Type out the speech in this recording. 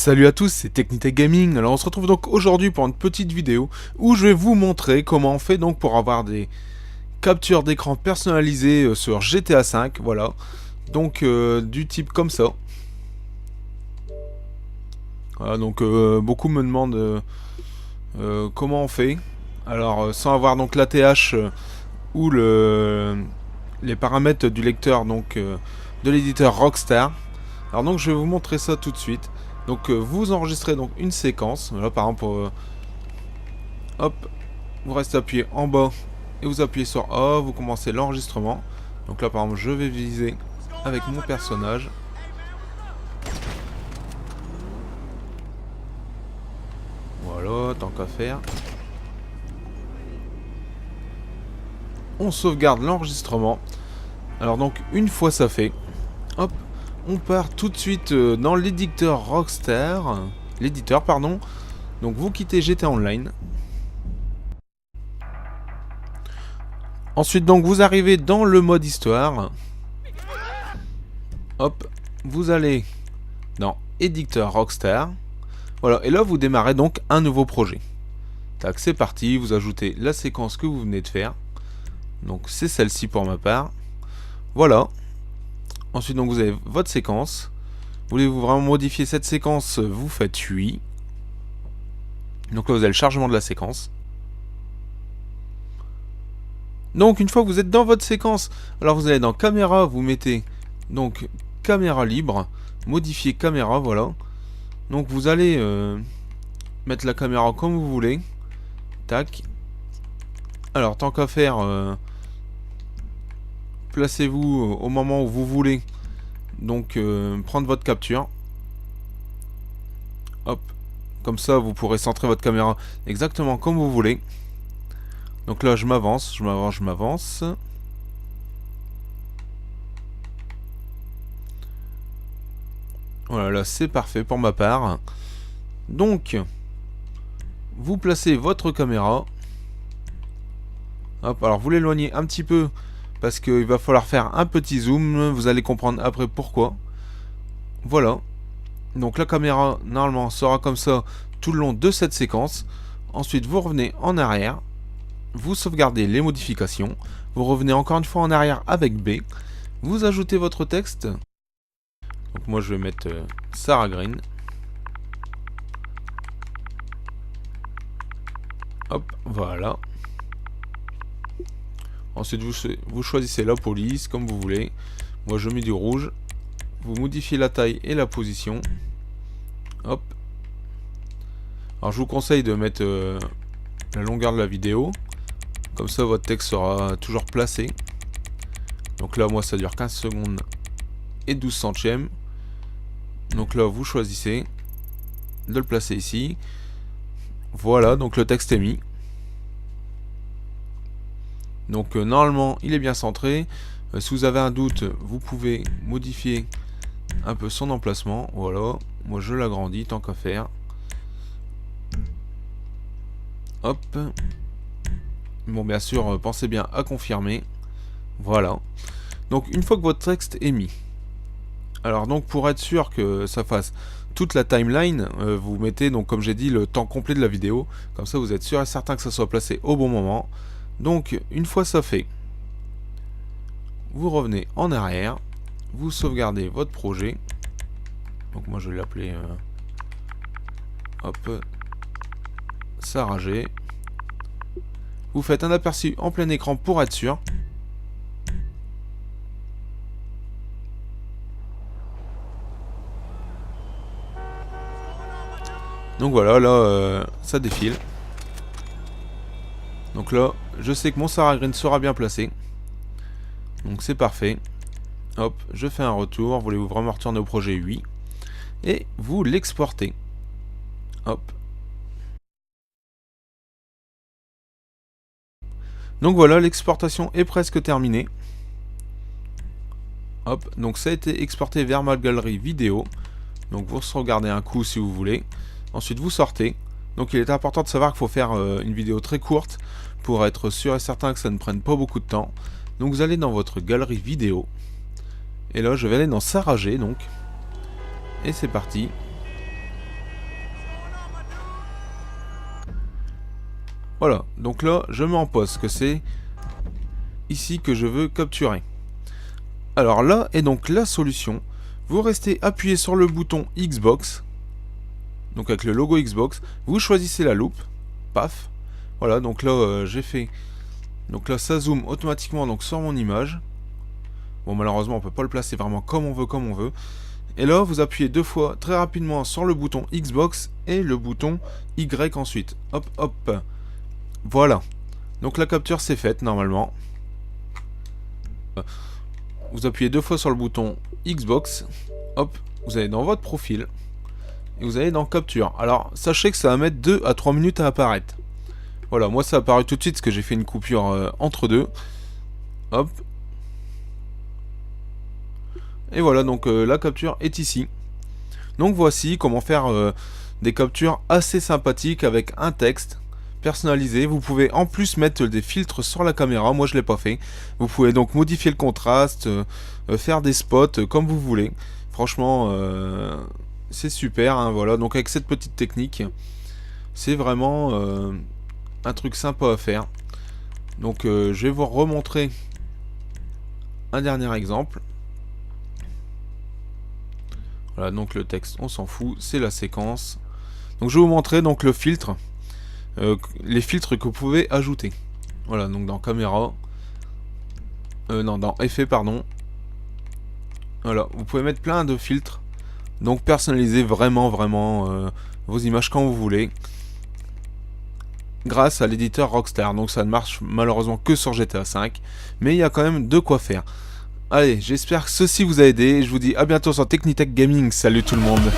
Salut à tous, c'est Technitech Gaming. Alors on se retrouve donc aujourd'hui pour une petite vidéo où je vais vous montrer comment on fait donc pour avoir des captures d'écran personnalisées sur GTA V, voilà. Donc du type comme ça. Voilà, donc beaucoup me demandent comment on fait. Alors sans avoir donc l'ATH ou les paramètres du lecteur donc de l'éditeur Rockstar. Alors donc je vais vous montrer ça tout de suite. Donc vous enregistrez donc une séquence. Là par exemple, hop, vous restez appuyé en bas et vous appuyez sur A, vous commencez l'enregistrement. Donc là par exemple je vais viser avec mon personnage. Voilà, tant qu'à faire. On sauvegarde l'enregistrement. Alors donc une fois ça fait, hop, on part tout de suite dans l'éditeur Rockstar. L'éditeur pardon. Donc vous quittez GTA Online. Ensuite donc vous arrivez dans le mode histoire. Hop, vous allez dans éditeur Rockstar. Voilà, et là vous démarrez donc un nouveau projet. Tac, c'est parti, vous ajoutez la séquence que vous venez de faire. Donc c'est celle-ci pour ma part. Voilà. Ensuite donc vous avez votre séquence. Voulez-vous vraiment modifier cette séquence? Vous faites oui. Donc là vous avez le chargement de la séquence. Donc une fois que vous êtes dans votre séquence, alors vous allez dans caméra, vous mettez donc caméra libre, modifier caméra, voilà. Donc vous allez mettre la caméra comme vous voulez. Tac. Alors tant qu'à faire, placez-vous au moment où vous voulez. Donc prendre votre capture. Hop. Comme ça vous pourrez centrer votre caméra exactement comme vous voulez. Donc là je m'avance, je m'avance, je m'avance. Voilà, là c'est parfait pour ma part. Donc, vous placez votre caméra. Hop, alors vous l'éloignez un petit peu parce qu'il va falloir faire un petit zoom. Vous allez comprendre après pourquoi. Voilà. Donc la caméra normalement sera comme ça tout le long de cette séquence. Ensuite vous revenez en arrière. Vous sauvegardez les modifications. Vous revenez encore une fois en arrière avec B. Vous ajoutez votre texte. Donc moi je vais mettre Sarah Green. Hop, voilà. Ensuite vous choisissez la police comme vous voulez. Moi je mets du rouge. Vous modifiez la taille et la position. Hop. Alors je vous conseille de mettre la longueur de la vidéo. Comme ça votre texte sera toujours placé. Donc là moi ça dure 15 secondes et 12 centièmes. Donc là vous choisissez de le placer ici. Voilà, donc le texte est mis. Donc normalement il est bien centré. Si vous avez un doute, vous pouvez modifier un peu son emplacement. Voilà, moi je l'agrandis tant qu'à faire. Hop. Bon, bien sûr, pensez bien à confirmer. Voilà. Donc une fois que votre texte est mis, alors donc pour être sûr que ça fasse toute la timeline, vous mettez donc comme j'ai dit le temps complet de la vidéo. Comme ça vous êtes sûr et certain que ça soit placé au bon moment. Donc une fois ça fait, vous revenez en arrière, vous sauvegardez votre projet. Donc moi je vais l'appeler hop, Sarah G. Vous faites un aperçu en plein écran pour être sûr. Donc voilà, là ça défile. Donc là, je sais que mon Sarah Green sera bien placé. Donc c'est parfait. Hop, je fais un retour. Voulez-vous vraiment retourner au projet? Oui. Et vous l'exportez. Hop. Donc voilà, l'exportation est presque terminée. Hop, donc ça a été exporté vers ma galerie vidéo. Donc vous regardez un coup si vous voulez. Ensuite vous sortez. Donc il est important de savoir qu'il faut faire une vidéo très courte pour être sûr et certain que ça ne prenne pas beaucoup de temps. Donc vous allez dans votre galerie vidéo. Et là je vais aller dans Sarah G donc. Et c'est parti. Voilà, donc là, je mets en pause que c'est ici que je veux capturer. Alors là est donc la solution. Vous restez appuyé sur le bouton Xbox, donc avec le logo Xbox, vous choisissez la loupe, paf. Voilà, donc là j'ai fait. Donc là ça zoome automatiquement donc sur mon image. Bon, malheureusement on peut pas le placer vraiment comme on veut. Et là vous appuyez deux fois très rapidement sur le bouton Xbox et le bouton Y ensuite. Hop hop. Voilà. Donc la capture c'est faite normalement. Vous appuyez deux fois sur le bouton Xbox, hop, vous allez dans votre profil et vous allez dans capture. Alors sachez que ça va mettre 2 à 3 minutes à apparaître. Voilà, moi ça a apparu tout de suite parce que j'ai fait une coupure entre deux. Hop. Et voilà, donc la capture est ici. Donc voici comment faire des captures assez sympathiques avec un texte personnalisé. Vous pouvez en plus mettre des filtres sur la caméra, moi je l'ai pas fait. Vous pouvez donc modifier le contraste, faire des spots comme vous voulez. Franchement c'est super, hein, voilà. Donc avec cette petite technique, c'est vraiment un truc sympa à faire. Donc je vais vous remontrer un dernier exemple. Voilà, donc le texte on s'en fout, c'est la séquence. Donc je vais vous montrer donc le filtre. Les filtres que vous pouvez ajouter. Voilà, donc dans caméra. Non, dans effet, pardon. Voilà, vous pouvez mettre plein de filtres. Donc personnaliser vraiment vos images quand vous voulez. Grâce à l'éditeur Rockstar. Donc ça ne marche malheureusement que sur GTA V. Mais il y a quand même de quoi faire. Allez, j'espère que ceci vous a aidé. Je vous dis à bientôt sur Technitech Gaming. Salut tout le monde.